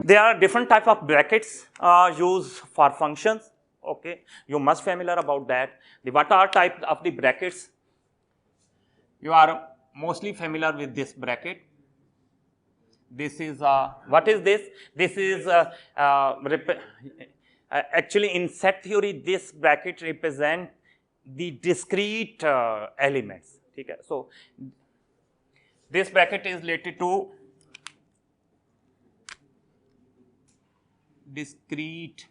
There are different type of brackets used for functions. Okay, you must familiar about that. What are type of the brackets? You are mostly familiar with this bracket. This is what is this? This is actually in set theory. This bracket represent the discrete elements. Okay, so this bracket is related to discrete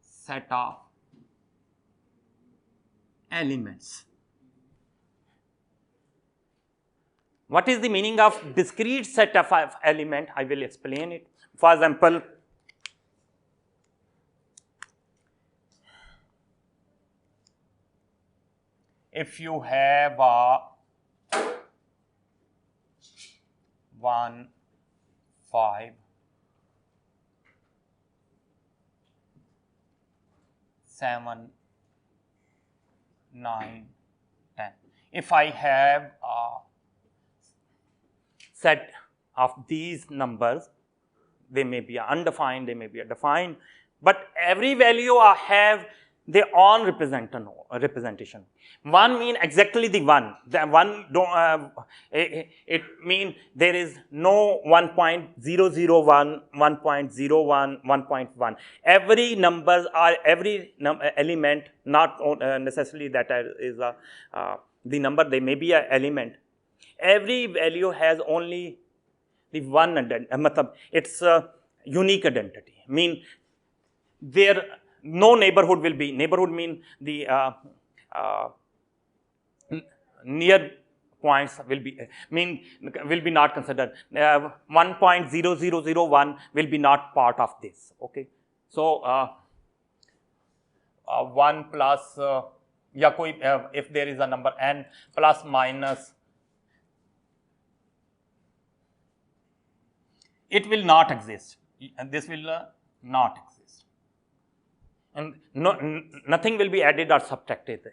set of elements. What is the meaning of discrete set of element? I will explain it. For example, if you have a 1, 5, 7, 9, 10. If I have a set of these numbers, they may be undefined, they may be defined, but every value I have their own representation. One mean exactly the one. The one don't. It mean there is no 1.001, 1.01, 1.1. Every numbers are every element, not necessarily that is the number. They may be an element. Every value has only the one identity. It's a unique identity. Mean there no neighborhood will be. Neighborhood mean the near points will be will be not considered. 1.0001 will be not part of this. Okay, so 1 plus if there is a number n plus minus, it will not exist, and this will not exist. And nothing will be added or subtracted.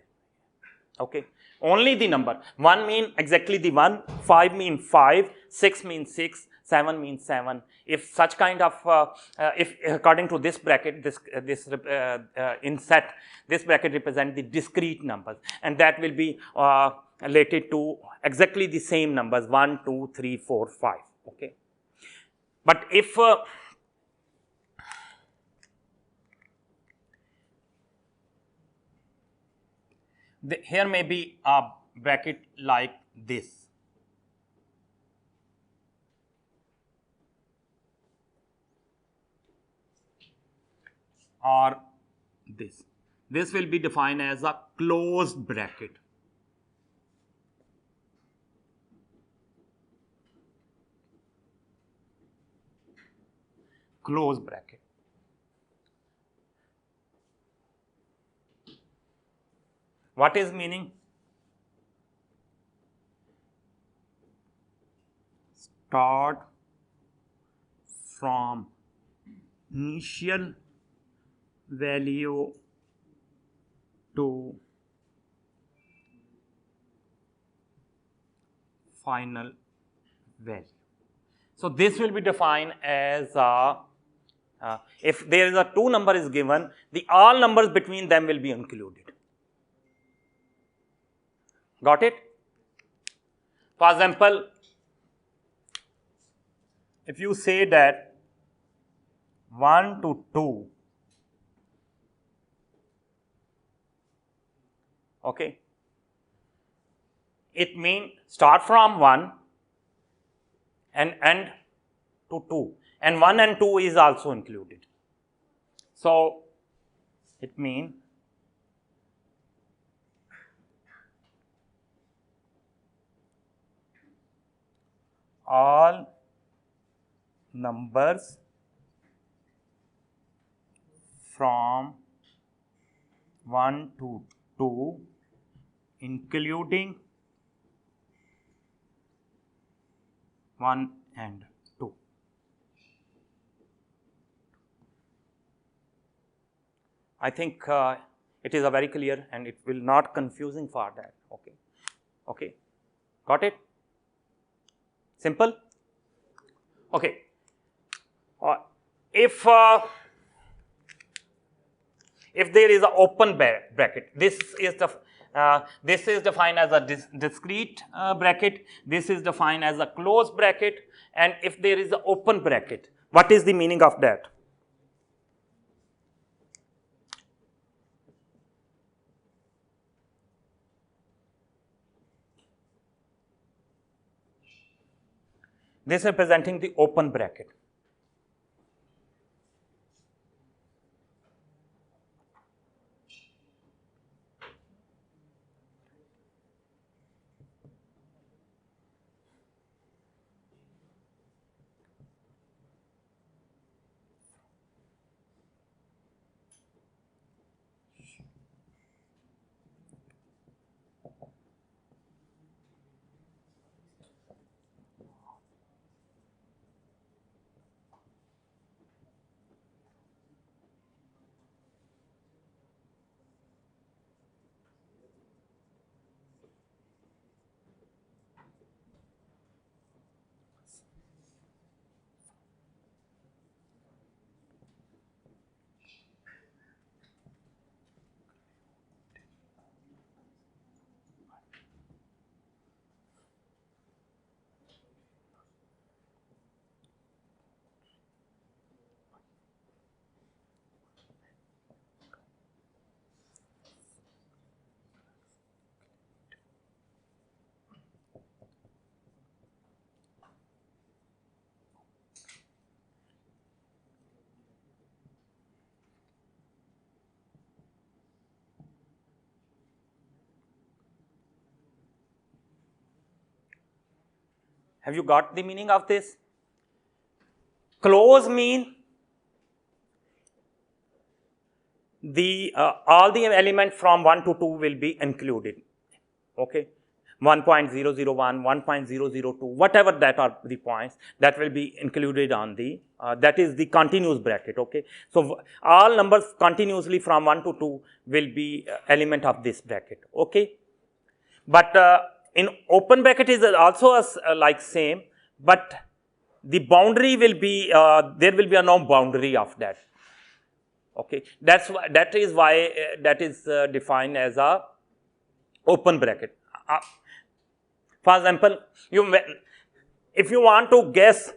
Okay, only the number. 1 mean exactly the 1, 5 mean 5, 6 means 6, 7 means 7. If such kind of if according to this bracket, this in set, this bracket represent the discrete numbers, and that will be related to exactly the same numbers 1, 2, 3, 4, 5. Okay, but if here may be a bracket like this, or this. This will be defined as a closed bracket. Closed bracket. What is meaning? Start from initial value to final value. So this will be defined as if there is a 2 number is given, the all numbers between them will be included. Got it? For example, if you say that 1 to 2, okay, it means start from 1 and end to 2, and 1 and 2 is also included. So it means all numbers from 1 to 2 including 1 and 2. I think it is a very clear and it will not confusing for that. Okay. Okay. Got it? Simple? Okay. If there is an open bracket, this is defined as a discrete bracket, this is defined as a closed bracket, and if there is an open bracket, what is the meaning of that? This is representing the open bracket. Have you got the meaning of this? Close mean all the elements from 1 to 2 will be included. Okay, 1.001, 1.002, whatever that are the points that will be included on the that is the continuous bracket. Okay, so all numbers continuously from 1 to 2 will be element of this bracket. Okay, but in open bracket is also like same, but the boundary will be there will be a no boundary of that. Okay, that is why that is defined as a open bracket. For example, if you want to guess,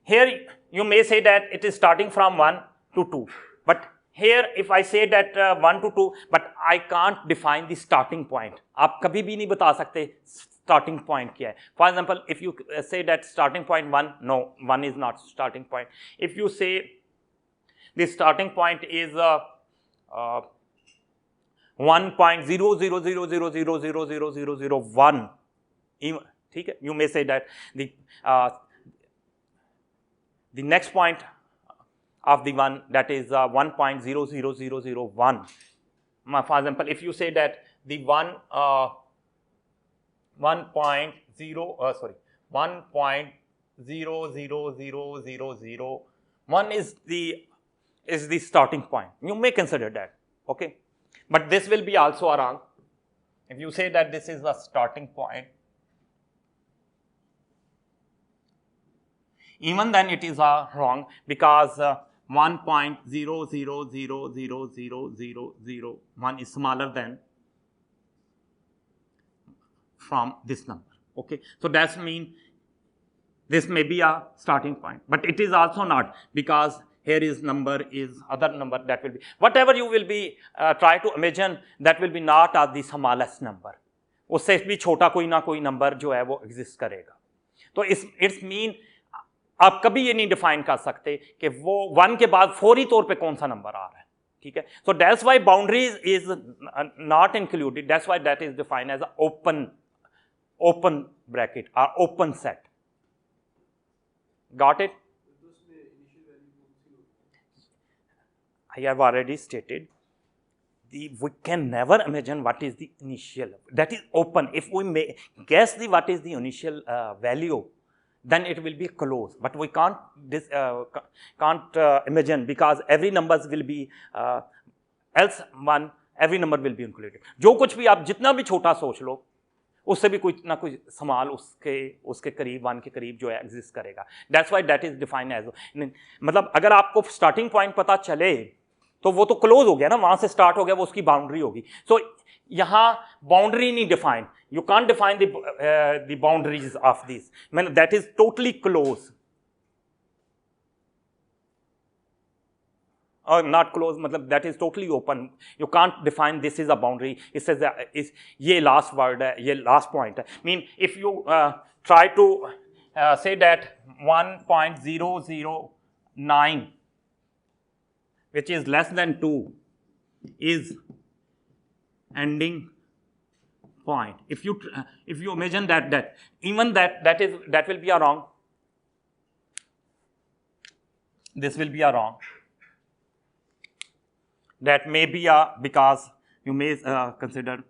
here you may say that it is starting from 1 to 2, but here if I say that 1 to 2, but I can't define the starting point. आप कभी भी नहीं बता सकते starting point क्या है. For example, if you say that starting point 1, no, 1 is not starting point. If you say the starting point is 1.000000001, ठीक है, you may say that the next point of the one that is 1.00001. For example, if you say that the 1.0000001 is the starting point. You may consider that. Okay, but this will be also wrong. If you say that this is the starting point, even then it is wrong, because 1.000000001 is smaller than from this number. Okay, so that means this may be a starting point, but it is also not, because here is number is other number that will be whatever you will be try to imagine, that will be not as the smallest number. उससे भी छोटा कोई ना कोई number जो है वो exist करेगा. तो इट्स मीन आप कभी ये नहीं डिफाइन कर सकते कि वो 1 के बाद फौरी तौर पे कौन सा नंबर आ रहा है. ठीक है, so that's why boundaries is not included. That's why that is defined as a open bracket or open set. Got it? I have already stated, we can never imagine what is the initial. That is open. If we may guess what is the initial value, then it will be close. But we can't imagine, because every numbers will be else one. Every number will be included. जो कुछ भी आप जितना भी छोटा सोच लो, उससे भी कुछ ना कुछ सवाल उसके करीब 1 के करीब जो है एग्जिस्ट करेगा। That's why that is defined as, मतलब अगर आपको स्टार्टिंग पॉइंट पता चले तो वो तो क्लोज हो गया ना, वहां से स्टार्ट हो गया, वो उसकी बाउंड्री होगी। सो यहाँ बाउंड्री नहीं defined, you can't define the boundaries of this, mean that is totally close or not close, मतलब that is totally open, you can't define this is a boundary, it says that is ये last word है, ये last point है, mean if you try to say that 1.009 which is less than 2 is ending point, if you imagine that even that will be a wrong, this will be a wrong, that may be because you may consider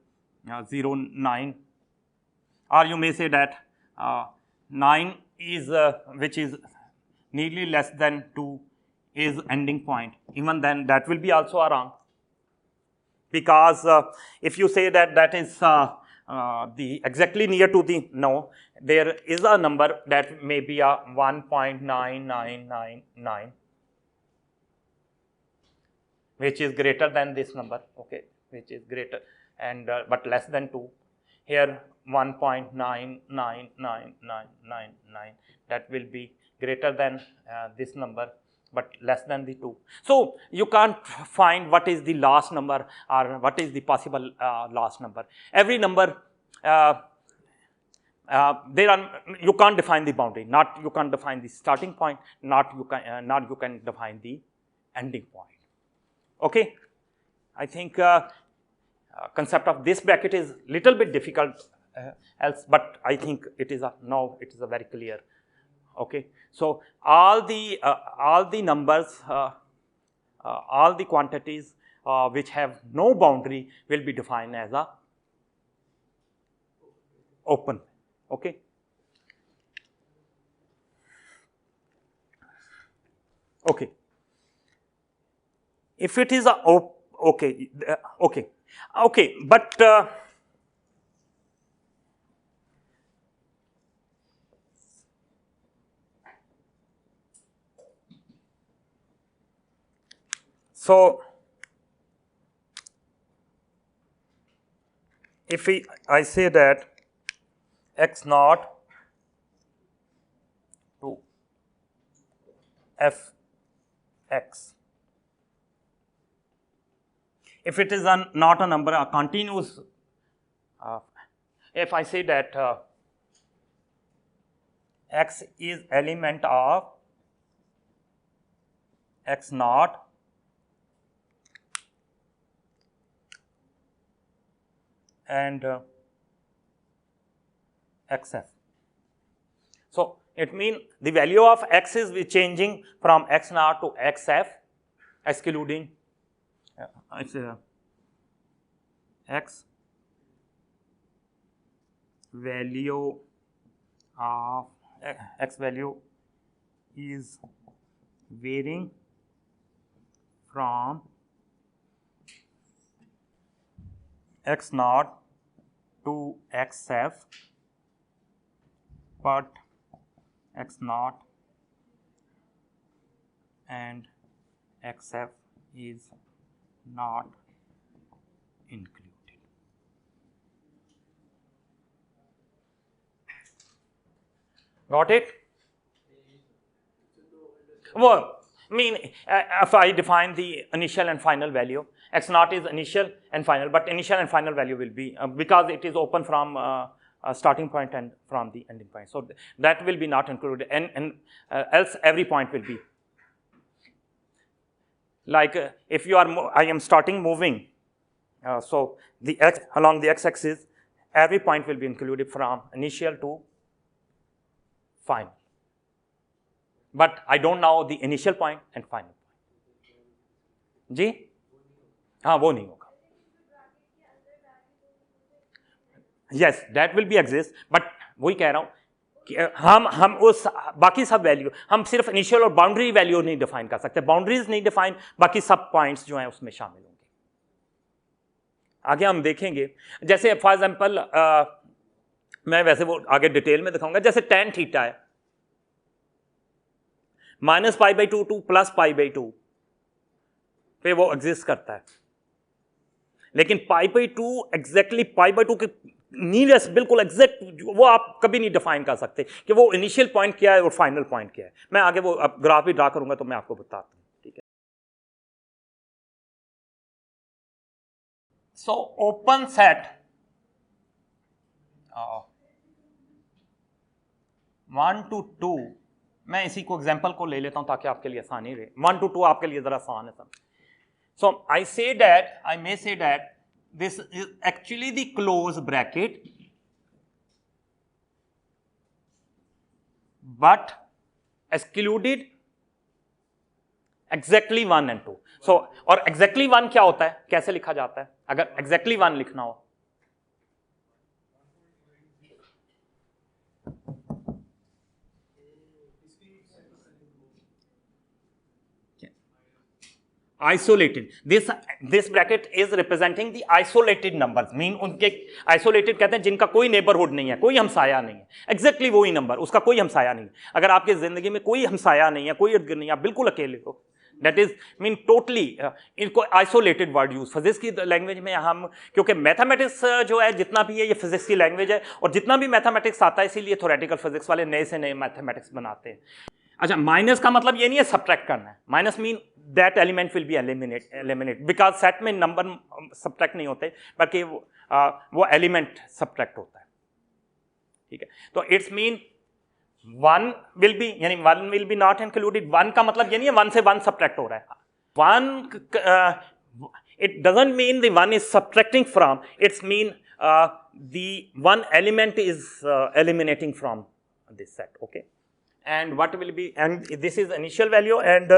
0.9, or you may say that 9 is which is nearly less than 2 is ending point, even then that will be also a wrong, because if you say that is the exactly near to the, no, there is a number that may be a 1.9999 which is greater than this number, okay, which is greater and but less than 2. Here 1.999999, that will be greater than this number but less than the 2. So you can't find what is the last number or what is the possible last number. Every number there are, you can't define the boundary, not you can't define the starting point, not you can define the ending point. Okay, I think concept of this bracket is little bit difficult else, but I think it is now it is a very clear. Okay, so all the numbers, all the quantities which have no boundary will be defined as a open. Okay. Okay. If it is a okay, but so if I say that x naught to f x, if it is not a number, a continuous, if I say that x is element of x naught and xf. So it means the value of x is changing from x naught to xf, excluding x value of x value is varying from x naught to xf, but x naught and xf is not included. Got it? Well, I mean, if I define the initial and final value, x naught is initial and final, but initial and final value will be because it is open from starting point and from the ending point. So that will be not included, and else every point will be. Like if you are, I am starting moving, so the x along the x-axis, every point will be included from initial to final. But I don't know the initial point and final point. जी? हाँ, वो नहीं होगा. Yes, that will be exist, but वही कह रहा हूँ कि हम उस बाकी सब वैल्यू, हम सिर्फ इनिशियल और बाउंड्री वैल्यू नहीं डिफाइन कर सकते, बाउंड्रीज नहीं डिफाइन, बाकी सब पॉइंट्स जो हैं उसमें शामिल होंगे. आगे हम देखेंगे, जैसे फॉर एग्जांपल मैं वैसे वो आगे डिटेल में दिखाऊंगा। जैसे tan थीटा है -π/2 टू +π/2 पे वो एग्जिस्ट करता है, लेकिन π/2 एग्जैक्टली π/2 के नीयरेस्ट बिल्कुल एग्जैक्ट वो आप कभी नहीं डिफाइन कर सकते कि वो इनिशियल पॉइंट क्या है और फाइनल पॉइंट क्या है। मैं आगे वो अब ग्राफ भी ड्रा करूंगा तो मैं आपको बताता हूं, ठीक है। सो ओपन सेट 1 to 2, मैं इसी को एग्जांपल को ले लेता हूं ताकि आपके लिए आसानी रहे। 1 to 2 आपके लिए जरा आसान है सब। सो I may say that this is actually the close bracket, but excluded exactly 1 and 2. So और exactly 1 क्या होता है, कैसे लिखा जाता है अगर exactly 1 लिखना हो? Isolated. This bracket is representing the isolated numbers. Mean उनके isolated कहते हैं जिनका कोई neighborhood नहीं है, कोई हमसाया नहीं है। Exactly वही नंबर, उसका कोई हमसाया नहीं है। अगर आपकी जिंदगी में कोई हमसाया नहीं है, कोई इर्द नहीं है, आप बिल्कुल अकेले हो, that is mean totally इनको isolated word use। फिजिक्स की लैंग्वेज में हम, क्योंकि मैथमेटिक्स जो है जितना भी है ये फिजिक्स की लैंग्वेज है, और जितना भी मैथमेटिक्स आता है इसीलिए थ्योरेटिकल फिजिक्स वाले नए से नए मैथमेटिक्स बनाते हैं। अच्छा, माइनस का मतलब ये नहीं है सब्ट्रैक्ट करना है। Minus mean that element will be eliminate because set में नंबर सब्ट्रैक्ट नहीं होते बल्कि वो एलिमेंट सब्ट्रैक्ट होता है, ठीक है। तो इट्स मीन 1 विल बी, यानी 1 विल बी नॉट इंक्लूडेड। 1 का मतलब ये नहीं है 1 से 1 सब्ट्रैक्ट हो रहा है। 1 it doesn't mean the 1 is subtracting from, it's mean the 1 element is eliminating from this set, okay. And what will be, and this is initial value, and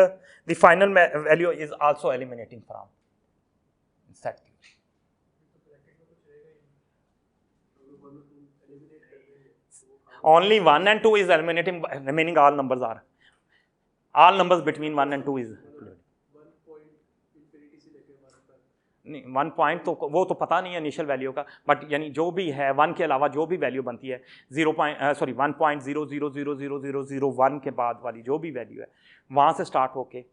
the final value is also eliminating from set. Only 1 and 2 is eliminating, remaining all numbers are, all numbers between 1 and 2 is नहीं। 1 point तो वो तो पता नहीं है initial value का, but यानी जो भी है 1 के अलावा जो भी वैल्यू बनती है 1.00000001 के बाद वाली जो भी वैल्यू है वहां से स्टार्ट होके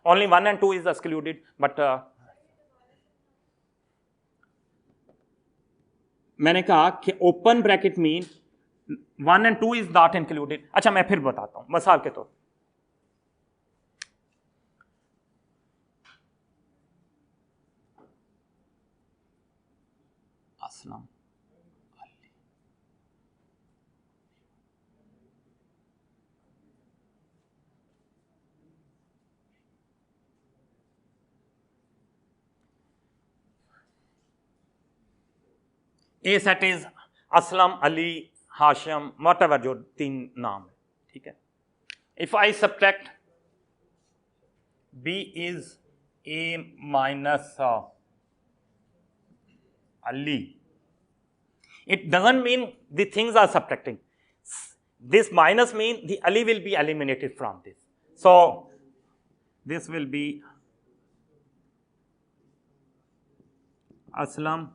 only 1 and 2 is excluded. But मैंने कहा कि open bracket mean 1 and 2 is not included. अच्छा, मैं फिर बताता हूं मिसाल के तौर, अस्सलाम A set is Aslam, Ali, Hashim, whatever जो 3 नाम है, ठीक है। If I subtract B is A minus Ali, it doesn't mean the things are subtracting. This minus mean the Ali will be eliminated from this. So this will be Aslam,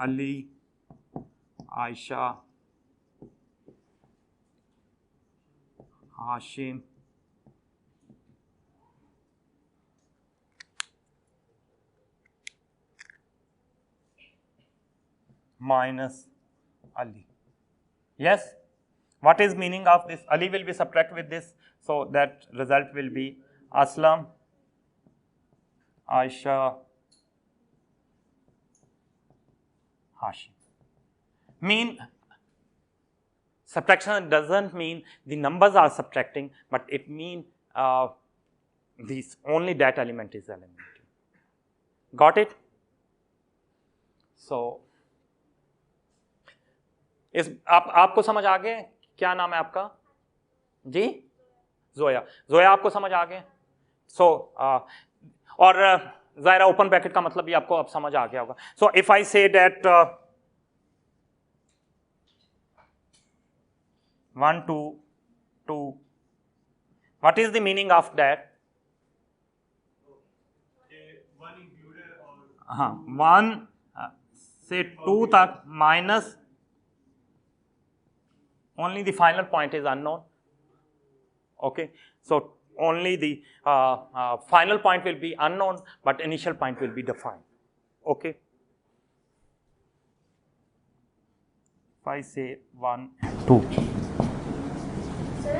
Ali, Aisha, Hashim, minus Ali. Yes, what is meaning of this? Ali will be subtract with this, so that result will be Aslam, Aisha, Hashim. Mean subtraction doesn't mean the numbers are subtracting, but it mean this only that element is eliminated. Got it? So इस आपको समझ आ गए? क्या नाम है आपका जी? जोया। जोया आपको समझ आ गए? सो और जायरा ओपन ब्रैकेट का मतलब भी आपको अब समझ आ गया होगा। So if I say that 1 2 2, what is the meaning of that? हाँ, 1 say 2 tak minus only the final point is unknown. Okay, so only the final point will be unknown, but initial point will be defined. Okay. If I say 1 and 2. Sir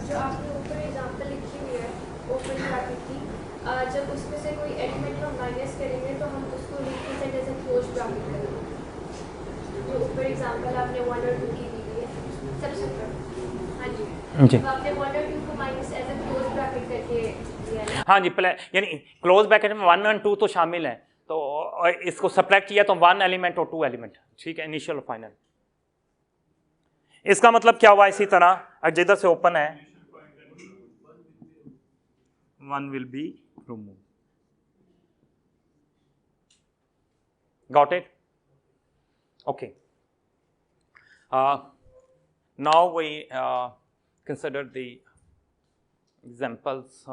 जो आपने ऊपर example लिखी हुई है open bracket की, जब उसमें से कोई एलिमेंट हम माइनस करेंगे तो हम उसको represent as a close bracket करेंगे। जो ऊपर एग्जांपल आपने 1 और 2 की दी है सबसे ऊपर, हाँ जी, तो आपने 1 और 2 को minus as a close bracket करके दिया है। हाँ जी, यानी क्लोज ब्रैकेट में 1 और 2 तो शामिल है, तो इसको सब्ट्रैक्ट किया तो 1 एलिमेंट और 2 एलिमेंट, ठीक है, इनिशियल और फाइनल। इसका मतलब क्या हुआ, इसी तरह जिधर से ओपन है 1 will be removed. Got it? Okay. Now we consider the examples